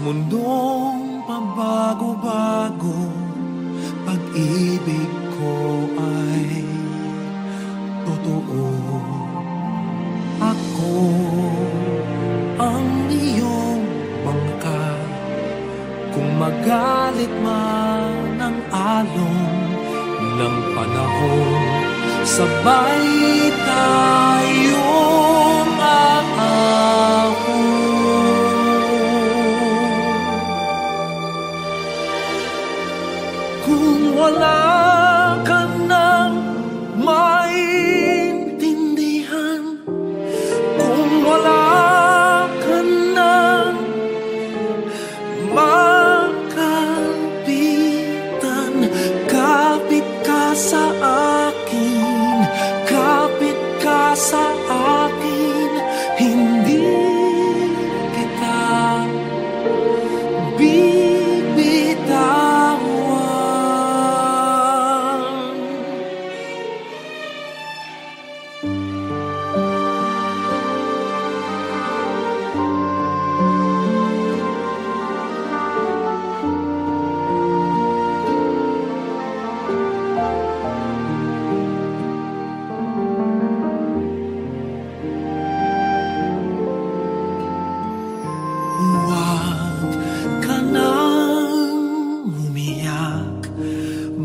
mundong pabago-bago, pag-ibig ko ay totoo. Ako ang iyong bangka, kung magalit man ang alon ng panahon, sabay tayong aahon. Kung wala ka nang maintindihan, kung wala ka nang makapitan, kapit ka sa akin, kapit ka sa akin, hindi kita bibitawan.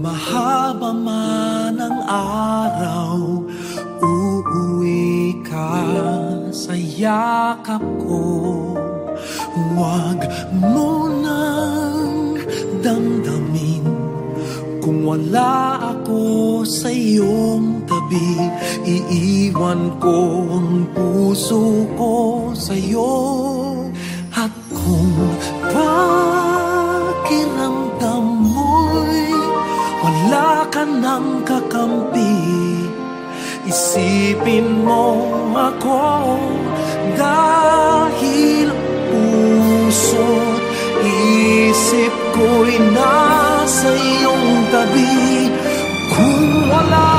Mahaba man ang araw, uuwi ka sa yakap ko. Huwag mo nang damdamin kung wala ako sa iyong tabi. Iiwan ko ang puso ko sa iyo. At kung pakiramdam mo'y wala ka nang kakampi, isipin mo ako, dahil puso't isip ko'y nasa iyong tabi. Kung wala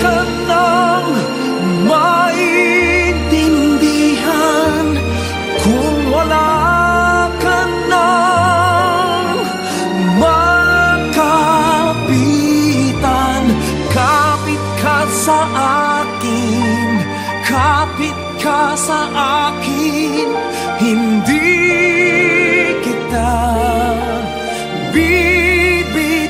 ka nang maintindihan, kung wala ka nang makapitan, kapit ka sa akin, kapit ka sa akin, hindi kita bibitawan.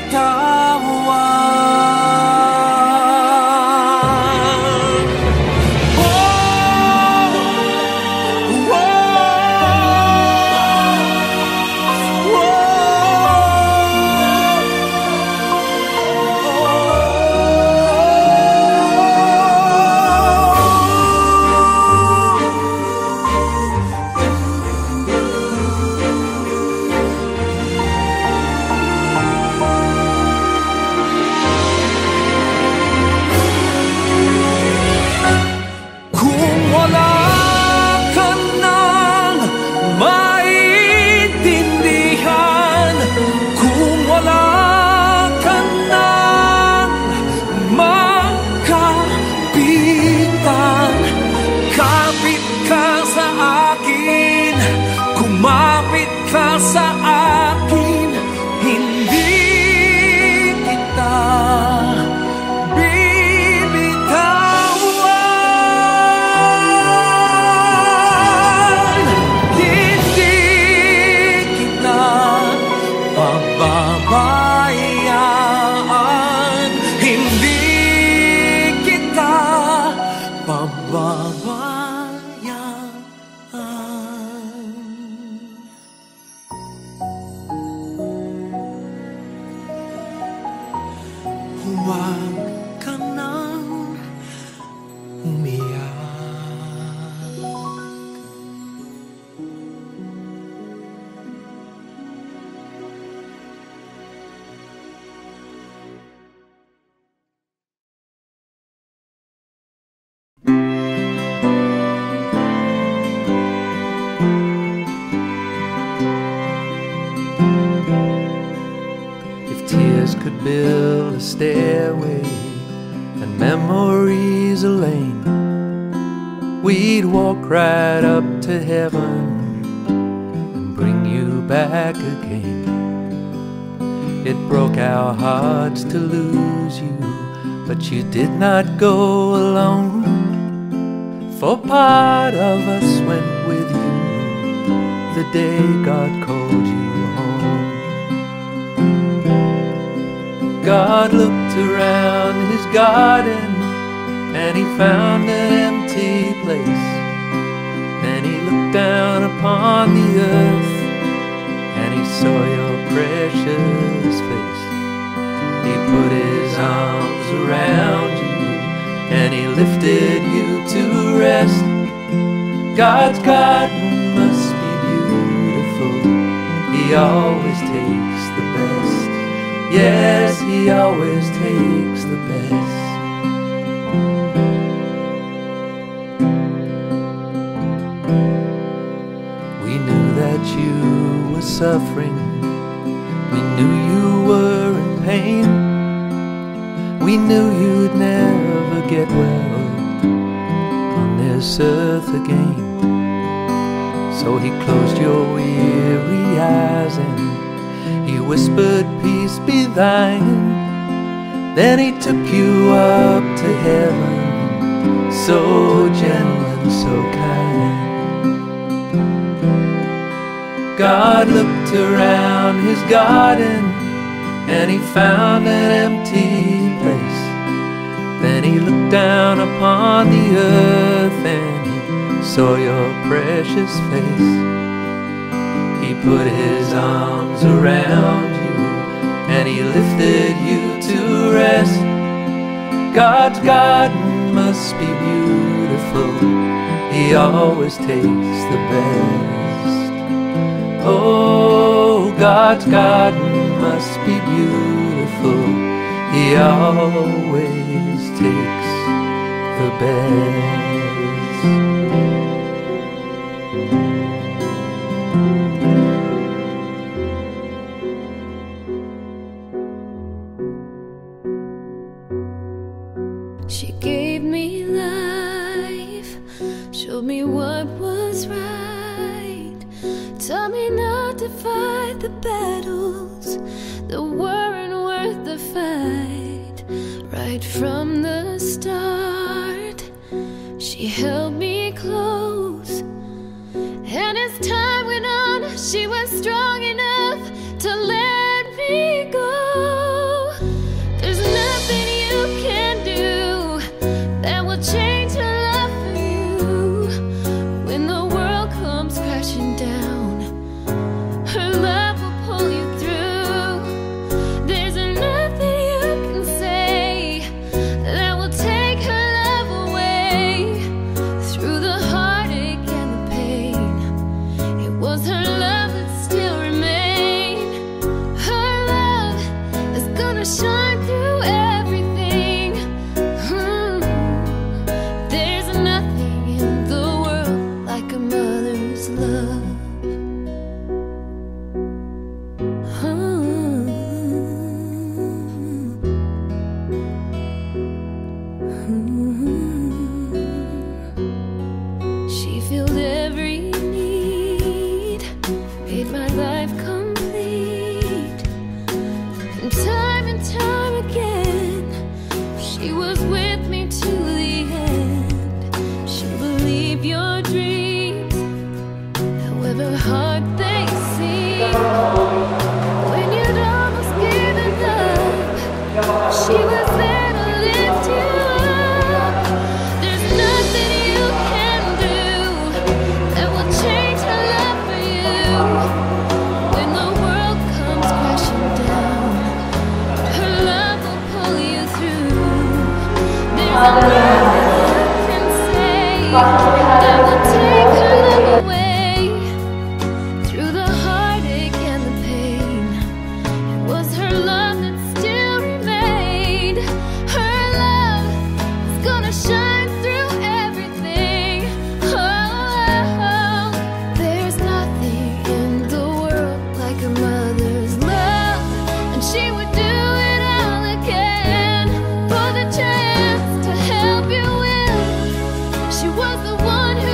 Kumapit ka sa akin, hindi kita bibitawan. Hindi kita pababayaan, hindi kita pababayaan. Huwag ka nang umiyak. Tears could build a stairway and memories a lane, we'd walk right up to heaven and bring you back again. It broke our hearts to lose you, but you did not go alone. For part of us went with you the day God called you home. God looked around his garden and he found an empty place. Then he looked down upon the earth and he saw your precious face. He put his arms around you and he lifted you to rest. God's garden must be beautiful. He always takes the best. Yes, he always takes the best. We knew that you were suffering. We knew you were in pain. We knew you'd never get well on this earth again. So he closed your weary eyes and he whispered, peace be thine. Then he took you up to heaven, so gentle and so kind. God looked around his garden and he found an empty place. Then he looked down upon the earth and he saw your precious face. He put his arms around you and he lifted you to rest. God's garden must be beautiful. He always takes the best. Oh, God's garden must be beautiful. He always takes the best. She gave me life, showed me what was right, taught me not to fight the battles that weren't worth the fight. Right from the start, she held me close, and as time went on, she was strong enough to let me go. There's nothing you can do that will change her love for you. When the world comes crashing down, her love will pull you through. There's nothing you can say that will take her love away. Through the heartache and the pain, it was her love that still remained. Her love is gonna shine through everything. There's nothing in the world like a mother's love. She filled every need, made my life complete. And time again, she was with me to the end. She'll believe your dreams, however hard they seem. When you'd almost given up, she was there to lift you up. There's nothing you can do that will change her love for you. When the world comes crashing down, her love will pull you through. There's nothing you can say that will take her love away. Through the heartache and the pain, it was her love that still remained. Her love is gonna shine through everything. Oh, there's nothing in the world like a mother's love, and she would do it all again for the chance to help you win. She was the one who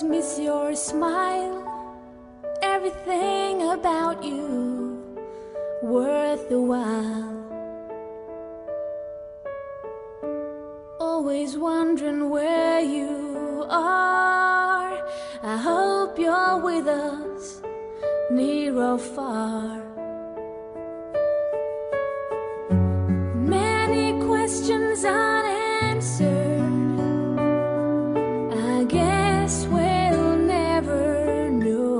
always miss your smile. Everything about you worth the while. Always wondering where you are. I hope you're with us, near or far. Many questions unanswered. I guess we'll never know.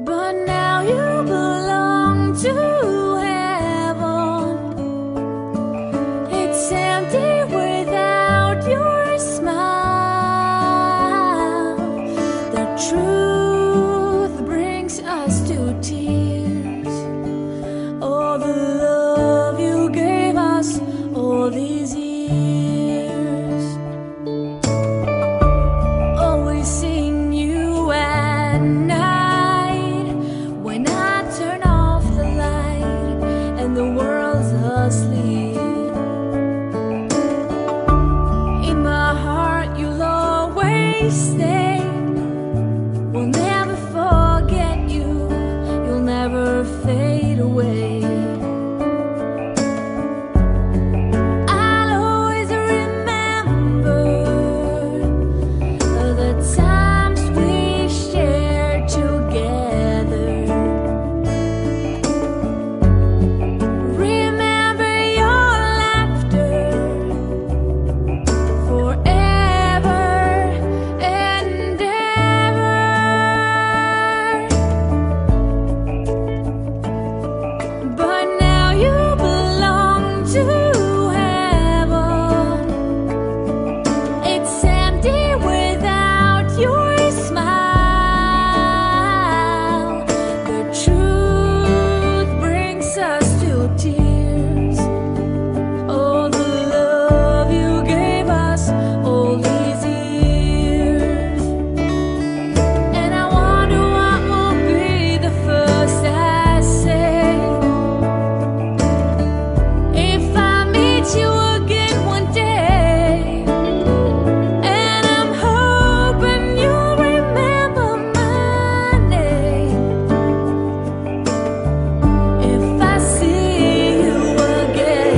But now you belong to heaven. It's empty without your smile. The truth brings us to tears. All the love you gave us all these years. Always seeing you at night, when I turn off the light and the world's asleep. In my heart you'll always stay. We'll never forget you. You'll never fade away. I'll always remember the times we shared together. Remember your laughter forever and ever. But now you belong to heaven. It's empty without your smile. The truth brings us to tears. All the love you gave us all these years. And I wonder what will be the first I say. If I meet you again one day, and I'm hoping you'll remember my name. If I see you again.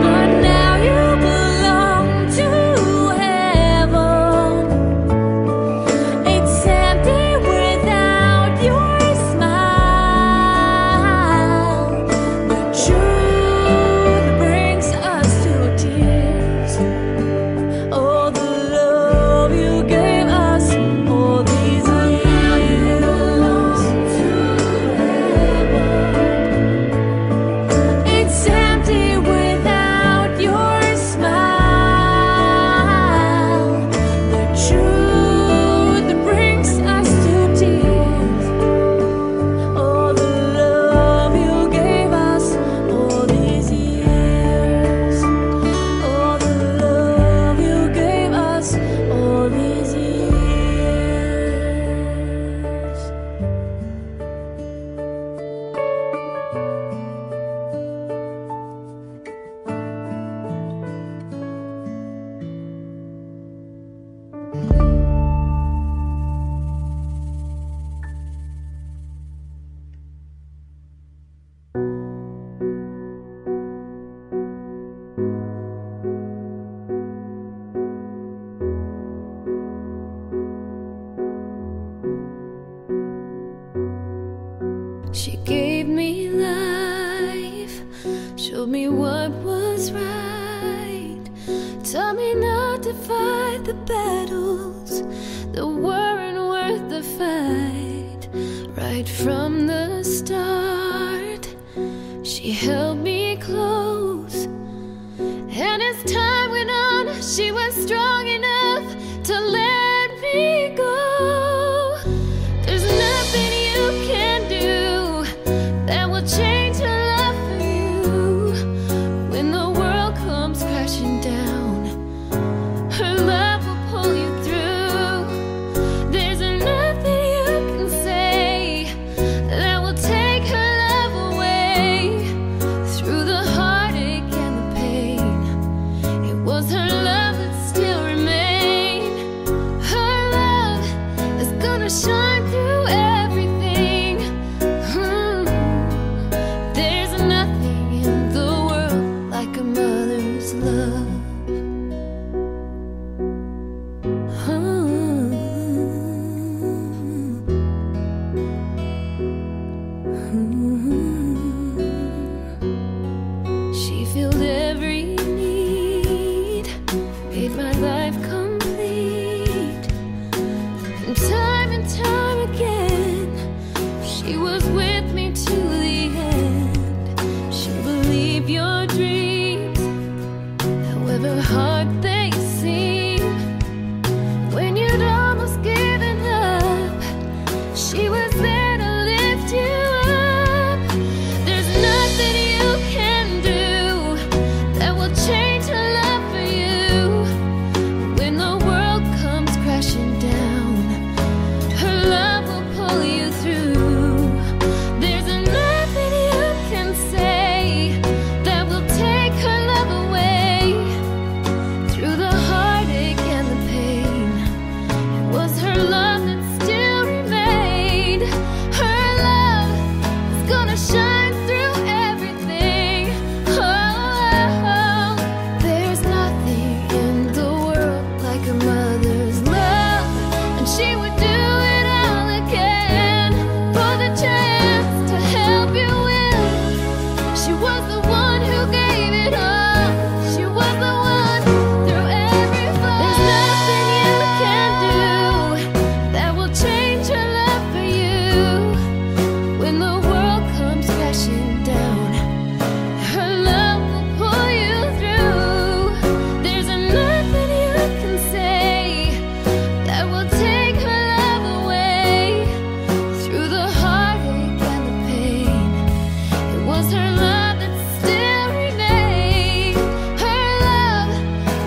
But now you belong to heaven. It's empty without your smile. The truth brings us to tears. All the love you gave us all these years. It's empty without your smile. The truth brings us to tears. All the love you gave us all these years. All the love you gave us all these years. She gave me life, showed me what was right, taught me not to fight the battles that weren't worth the fight. Right from the start, she held me close, and as time went on, she was strong enough to let me go. There's nothing you can do that will change her love for you. When the world comes crashing down, her love will pull you through. There's nothing you can say that will take her love away. Through the heartache and the pain, it was her love that still remained. Her love is gonna shine through everything. There's nothing in the world like a mother's love. She filled every need, made my life complete. And time again, she was with me to the end. She believed your dreams, however hard they seem. When you'd almost given up, she was there to lift you up. There's nothing you can do that will change her love for you. When the world comes crashing down, her love will pull you through. There's nothing you can say that will take her love away. Through the heartache and the pain, it was her love that still remained. Her love is gonna shine through everything. Oh, there's nothing in the world like a mother's love, and she would do it all again for the chance to help you win. She was the one who gave it all. She was the one through every fall. There's nothing you can do that will change her love for you. When the world comes crashing down, her love will pull you through. There's nothing you can say that will take her love away. Through the heartache and the pain, it was her love that still remained. Her love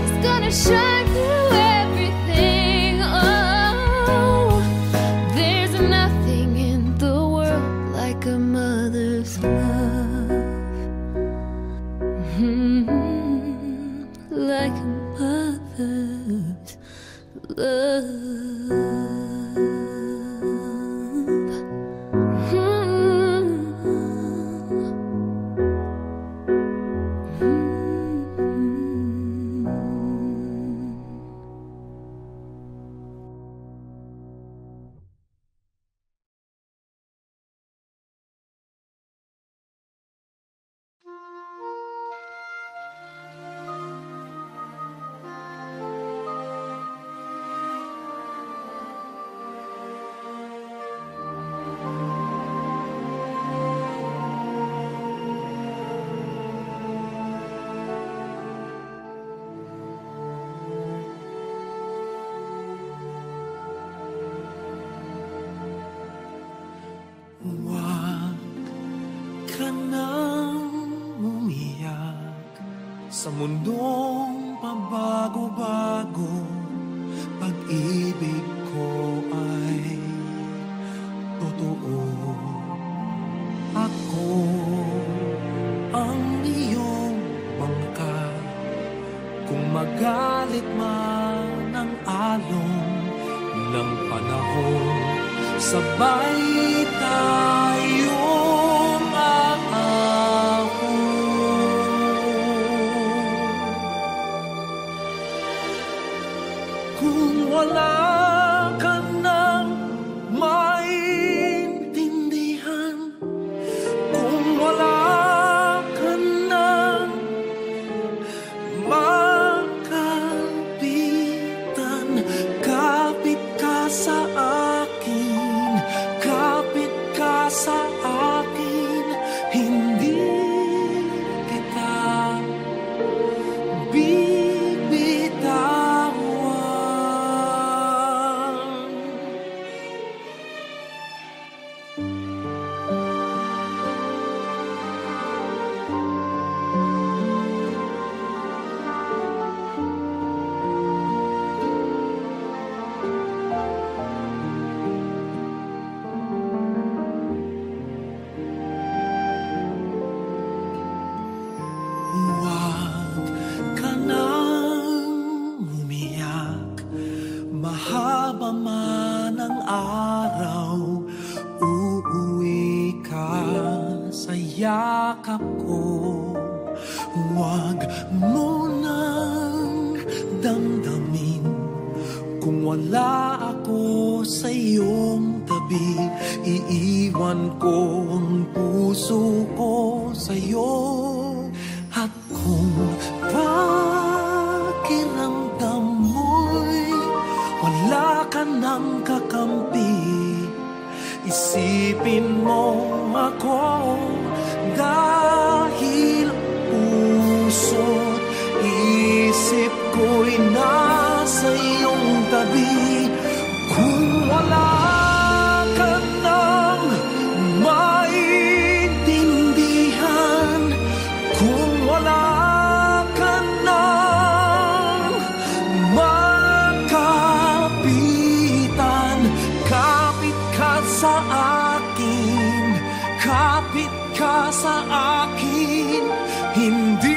is gonna shine through everything. Oh, there's nothing in the world like a mother's love. Like a mother's love. Huwag ka nang umiyak sa mundong pabago-bago. Pag-ibig ko ay totoo. Ako ang iyong bangka. Kung magalit man ang alon ng panahon, sabay tayong aahon. Kung wala ka nang maintindihan, kung wala ka nang makapitan, kapit ka sa akin, kapit ka sa yakap ko. Huwag mo nang damdamin kung wala ako sa iyong tabi. Iiwan ko ang puso ko sa iyo. At kung pakiramdam mo'y wala ka nang kakampi, isipin mo ako dahil puso't isip ko'y nasa iyong tabi. Kung wala ka nang maintindihan, kung wala ka nang makapitan, kapit ka sa akin, kapit ka sa akin, hindi